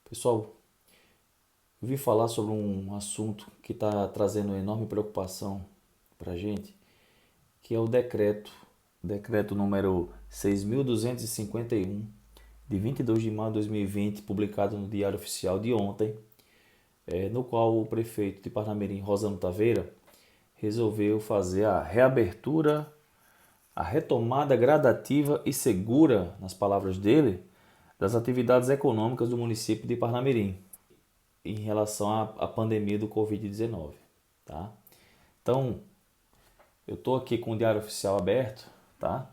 Pessoal, eu vim falar sobre um assunto que está trazendo enorme preocupação para a gente, que é o decreto número 6.251, de 22 de maio de 2020, publicado no Diário Oficial de ontem, no qual o prefeito de Parnamirim, Rosano Taveira, resolveu fazer a reabertura, a retomada gradativa e segura, nas palavras dele, das atividades econômicas do município de Parnamirim, em relação à pandemia do Covid-19, tá? Então, eu estou aqui com o Diário Oficial aberto, tá?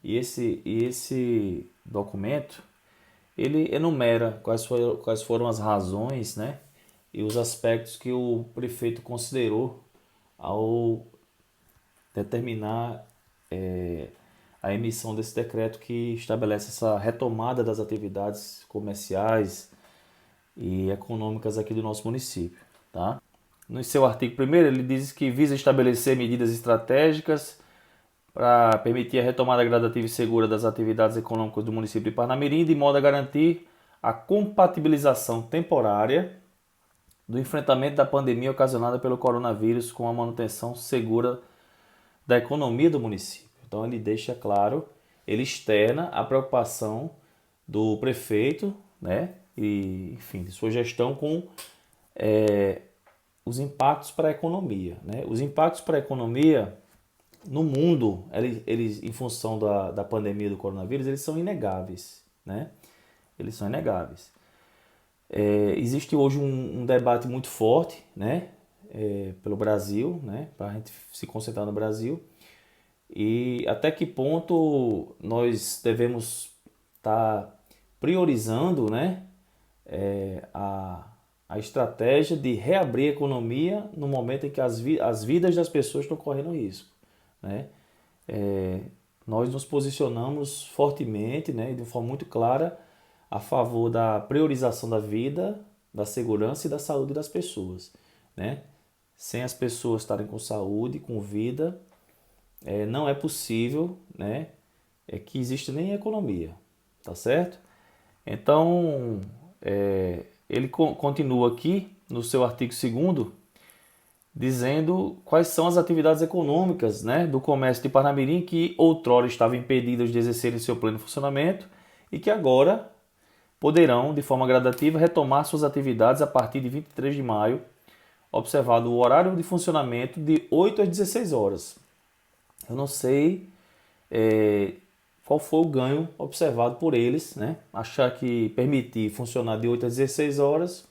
E esse documento, ele enumera quais foram as razões, né? E os aspectos que o prefeito considerou ao determinar a emissão desse decreto que estabelece essa retomada das atividades comerciais e econômicas aqui do nosso município, tá? No seu artigo primeiro, ele diz que visa estabelecer medidas estratégicas para permitir a retomada gradativa e segura das atividades econômicas do município de Parnamirim, de modo a garantir a compatibilização temporária do enfrentamento da pandemia ocasionada pelo coronavírus com a manutenção segura da economia do município. Então ele deixa claro, ele externa a preocupação do prefeito, né, e enfim, de sua gestão com os impactos para a economia, né? Os impactos para a economia no mundo, eles em função da pandemia do coronavírus, eles são inegáveis, né? Eles são inegáveis. Existe hoje um debate muito forte, né? Pelo Brasil, né? Para a gente se concentrar no Brasil. E até que ponto nós devemos estar priorizando, né? A estratégia de reabrir a economia no momento em que as vidas das pessoas estão correndo risco, né? É, Nós nos posicionamos fortemente, né, de uma forma muito clara a favor da priorização da vida, da segurança e da saúde das pessoas, né? Sem as pessoas estarem com saúde, com vida, não é possível, né, que exista nem economia, tá certo? Então, ele continua aqui no seu artigo 2º dizendo quais são as atividades econômicas, né, do comércio de Parnamirim que outrora estavam impedidas de exercerem seu pleno funcionamento e que agora poderão, de forma gradativa, retomar suas atividades a partir de 23 de maio, observado o horário de funcionamento de 8 às 16 horas. Eu não sei qual foi o ganho observado por eles, né? Achar que permitir funcionar de 8 às 16 horas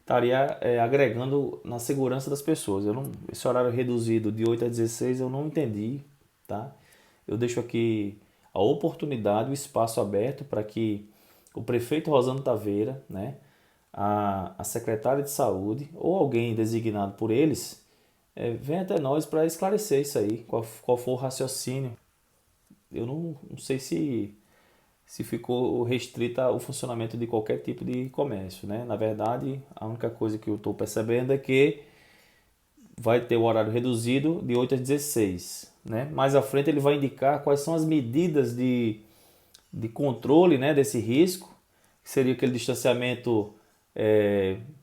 estaria agregando na segurança das pessoas. Esse horário reduzido de 8 a 16 eu não entendi, tá? Eu deixo aqui a oportunidade, o espaço aberto para que o prefeito Rosano Taveira, né, a secretária de saúde ou alguém designado por eles venha até nós para esclarecer isso aí, qual for o raciocínio. Eu não sei se ficou restrita ao funcionamento de qualquer tipo de comércio, né? Na verdade, a única coisa que eu estou percebendo é que vai ter o horário reduzido de 8 às 16, né? Mais à frente ele vai indicar quais são as medidas de controle, né, desse risco, que seria aquele distanciamento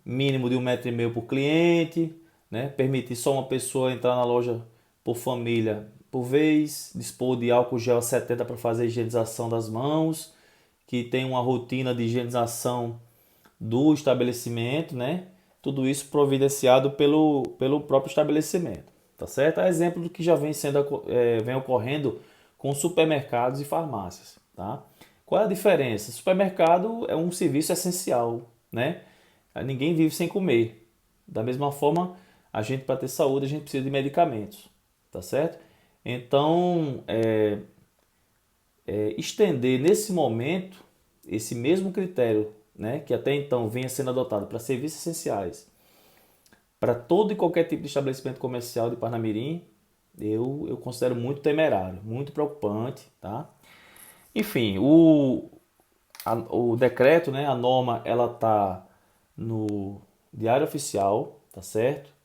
mínimo de 1,5 m por cliente, né? Permitir só uma pessoa entrar na loja por família por vez, dispor de álcool gel 70 para fazer a higienização das mãos, que tem uma rotina de higienização do estabelecimento, né? Tudo isso providenciado pelo próprio estabelecimento, tá certo? É exemplo do que já vem ocorrendo com supermercados e farmácias, tá? Qual é a diferença? Supermercado é um serviço essencial, né? Ninguém vive sem comer. Da mesma forma, a gente para ter saúde a gente precisa de medicamentos, tá certo? Então, estender nesse momento esse mesmo critério, né, que até então vinha sendo adotado para serviços essenciais, para todo e qualquer tipo de estabelecimento comercial de Parnamirim, eu considero muito temerário, muito preocupante, tá? Enfim, o decreto, né, a norma, ela tá no Diário Oficial, tá certo?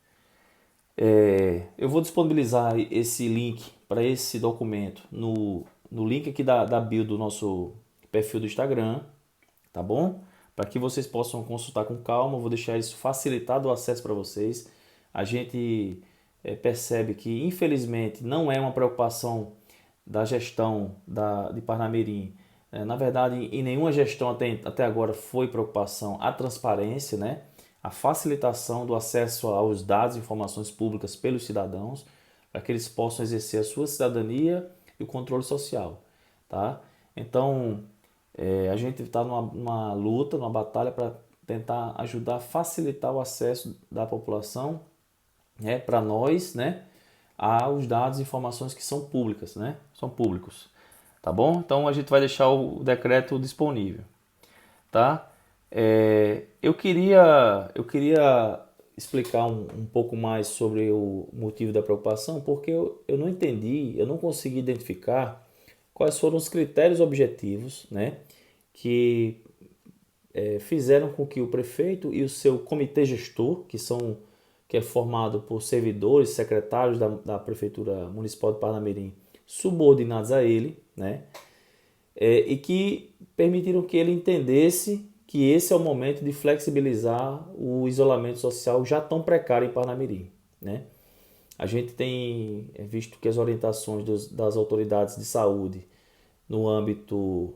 Eu vou disponibilizar esse link para esse documento no link aqui da bio do nosso perfil do Instagram, tá bom? para que vocês possam consultar com calma. Eu vou deixar isso facilitado o acesso para vocês. A gente percebe que, infelizmente, não é uma preocupação da gestão de Parnamirim. Na verdade, em nenhuma gestão até agora foi preocupação a transparência, né? A facilitação do acesso aos dados e informações públicas pelos cidadãos, para que eles possam exercer a sua cidadania e o controle social, tá? Então, a gente está numa luta, numa batalha para tentar ajudar a facilitar o acesso da população, né, para nós, né, aos dados e informações que são públicas, né, são públicos, tá bom? Então a gente vai deixar o decreto disponível, tá? Eu queria explicar um pouco mais sobre o motivo da preocupação, porque eu não entendi, eu não consegui identificar quais foram os critérios objetivos, né, que fizeram com que o prefeito e o seu comitê gestor, que é formado por servidores, secretários da Prefeitura Municipal de Parnamirim, subordinados a ele, né, e que permitiram que ele entendesse que esse é o momento de flexibilizar o isolamento social já tão precário em Parnamirim, né? A gente tem visto que as orientações das autoridades de saúde no âmbito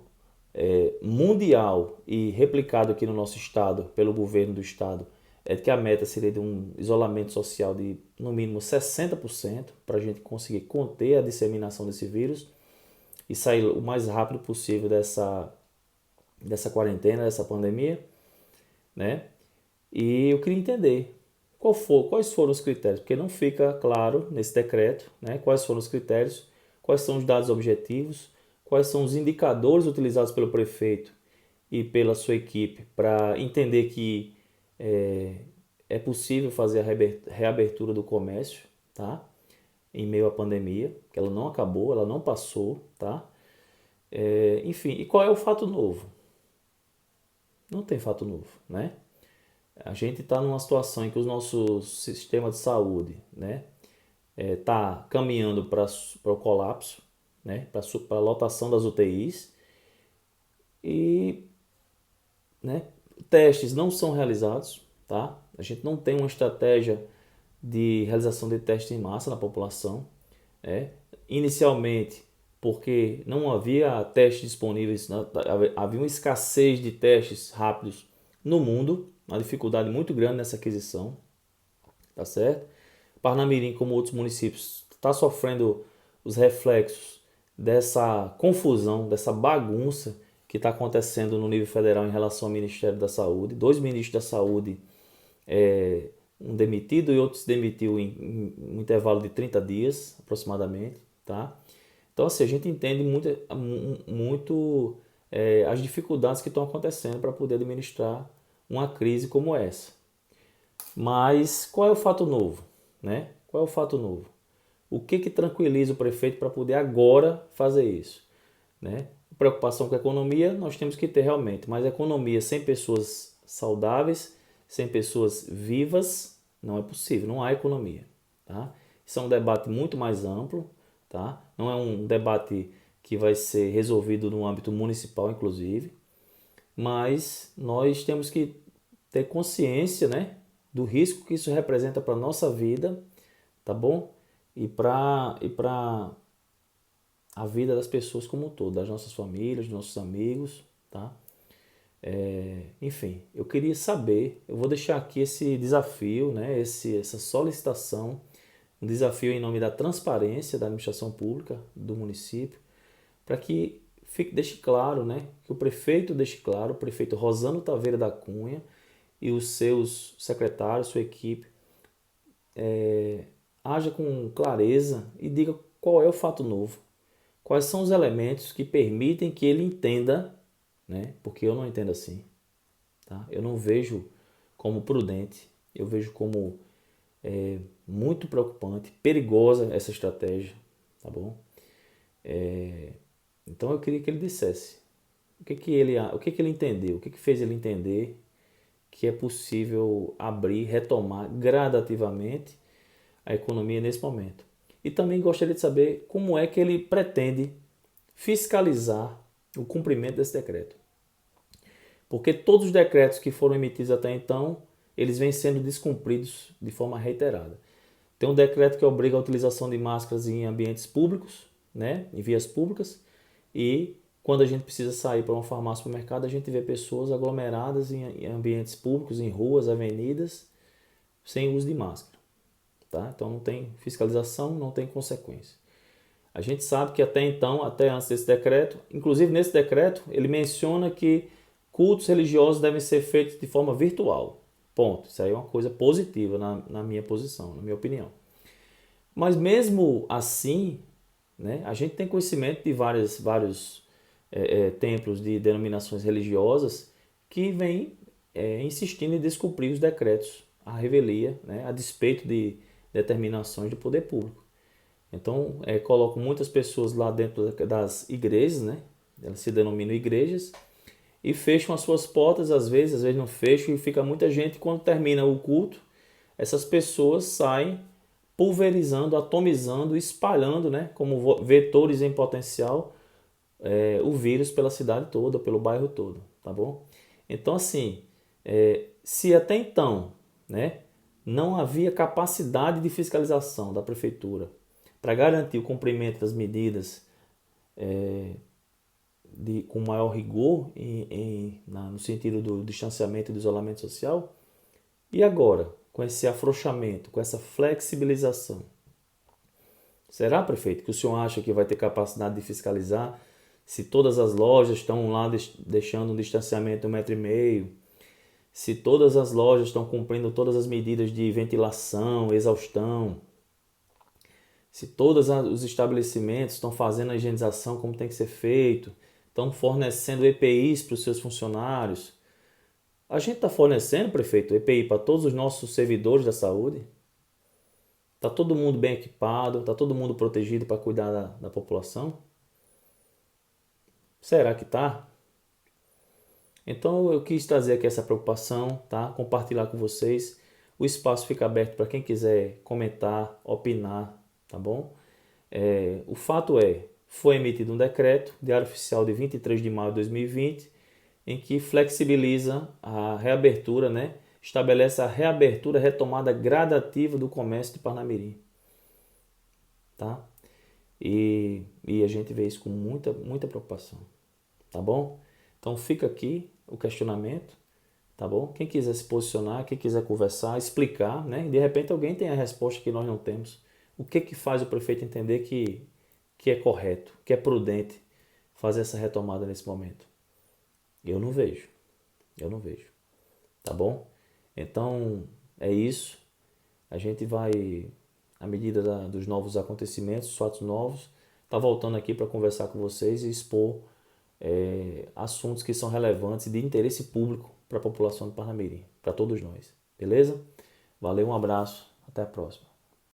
mundial e replicado aqui no nosso estado pelo governo do estado é que a meta seria de um isolamento social de no mínimo 60% para a gente conseguir conter a disseminação desse vírus e sair o mais rápido possível dessa quarentena, dessa pandemia, né? E eu queria entender quais foram os critérios, porque não fica claro nesse decreto, né? Quais foram os critérios, quais são os dados objetivos, quais são os indicadores utilizados pelo prefeito e pela sua equipe para entender que é possível fazer a reabertura do comércio, tá? Em meio à pandemia, que ela não acabou, ela não passou, tá? Enfim, e qual é o fato novo? Não tem fato novo, né? A gente está numa situação em que o nosso sistema de saúde, né, está caminhando para o colapso, né, para a lotação das UTIs e, né, testes não são realizados, tá? A gente não tem uma estratégia de realização de testes em massa na população, né? Inicialmente, porque não havia testes disponíveis, havia uma escassez de testes rápidos no mundo, uma dificuldade muito grande nessa aquisição, tá certo? Parnamirim, como outros municípios, está sofrendo os reflexos dessa confusão, dessa bagunça que está acontecendo no nível federal em relação ao Ministério da Saúde. Dois ministros da Saúde, um demitido e outro se demitiu em um intervalo de 30 dias, aproximadamente, tá? Então, assim, a gente entende muito as dificuldades que estão acontecendo para poder administrar uma crise como essa. Mas qual é o fato novo, né? Qual é o fato novo? O que tranquiliza o prefeito para poder agora fazer isso, né? Preocupação com a economia nós temos que ter realmente, mas a economia sem pessoas saudáveis, sem pessoas vivas, não é possível, não há economia, tá? Isso é um debate muito mais amplo, tá? Não é um debate que vai ser resolvido no âmbito municipal, inclusive, mas nós temos que ter consciência, né, do risco que isso representa para a nossa vida, tá bom? E para a vida das pessoas como um todo, das nossas famílias, dos nossos amigos, tá? Enfim, eu queria saber, eu vou deixar aqui esse desafio, né, essa solicitação, um desafio em nome da transparência da administração pública do município, para que deixe claro, né, que o prefeito deixe claro, o prefeito Rosano Taveira da Cunha e os seus secretários, sua equipe, haja com clareza e diga qual é o fato novo, quais são os elementos que permitem que ele entenda, né, porque eu não entendo assim, tá? Eu não vejo como prudente, eu vejo como muito preocupante, perigosa essa estratégia, tá bom? Então eu queria que ele dissesse o que ele entendeu, o que fez ele entender que é possível abrir, retomar gradativamente a economia nesse momento. E também gostaria de saber como é que ele pretende fiscalizar o cumprimento desse decreto. Porque todos os decretos que foram emitidos até então, eles vêm sendo descumpridos de forma reiterada. Tem um decreto que obriga a utilização de máscaras em ambientes públicos, né, em vias públicas, e quando a gente precisa sair para uma farmácia ou mercado, a gente vê pessoas aglomeradas em ambientes públicos, em ruas, avenidas, sem uso de máscara. Tá? Então não tem fiscalização, não tem consequência. A gente sabe que até então, até antes desse decreto, inclusive nesse decreto, ele menciona que cultos religiosos devem ser feitos de forma virtual. Ponto. Isso aí é uma coisa positiva na minha posição, na minha opinião. Mas mesmo assim, né, a gente tem conhecimento de vários templos de denominações religiosas que vêm insistindo em descumprir os decretos à revelia, né, a despeito de determinações do poder público. Então, colocam muitas pessoas lá dentro das igrejas, né, elas se denominam igrejas, e fecham as suas portas, às vezes não fecham, e fica muita gente. Quando termina o culto, essas pessoas saem pulverizando, atomizando, espalhando, né, como vetores em potencial, o vírus pela cidade toda, pelo bairro todo, tá bom? Então, assim, se até então, né, não havia capacidade de fiscalização da prefeitura para garantir o cumprimento das medidas com maior rigor no sentido do distanciamento e do isolamento social, e agora, com esse afrouxamento, com essa flexibilização, será, prefeito, que o senhor acha que vai ter capacidade de fiscalizar se todas as lojas estão lá deixando um distanciamento de 1,5 m, se todas as lojas estão cumprindo todas as medidas de ventilação, exaustão, se todos os estabelecimentos estão fazendo a higienização como tem que ser feito, estão fornecendo EPIs para os seus funcionários? A gente está fornecendo, prefeito, EPI para todos os nossos servidores da saúde? Está todo mundo bem equipado? Está todo mundo protegido para cuidar da população? Será que está? Então eu quis trazer aqui essa preocupação, tá? Compartilhar com vocês. O espaço fica aberto para quem quiser comentar, opinar, tá bom? O fato foi emitido um decreto, Diário Oficial de 23 de maio de 2020, em que flexibiliza a reabertura, né? Estabelece a reabertura, retomada gradativa do comércio de Parnamirim, tá? E a gente vê isso com muita preocupação, tá bom? Então fica aqui o questionamento, tá bom? Quem quiser se posicionar, quem quiser conversar, explicar, né? E de repente alguém tem a resposta que nós não temos. O que faz o prefeito entender que é correto, que é prudente fazer essa retomada nesse momento? Eu não vejo, tá bom? Então é isso. A gente vai, à medida dos novos acontecimentos, os fatos novos, tá voltando aqui para conversar com vocês e expor assuntos que são relevantes e de interesse público para a população de Parnamirim, para todos nós, beleza? Valeu, um abraço, até a próxima.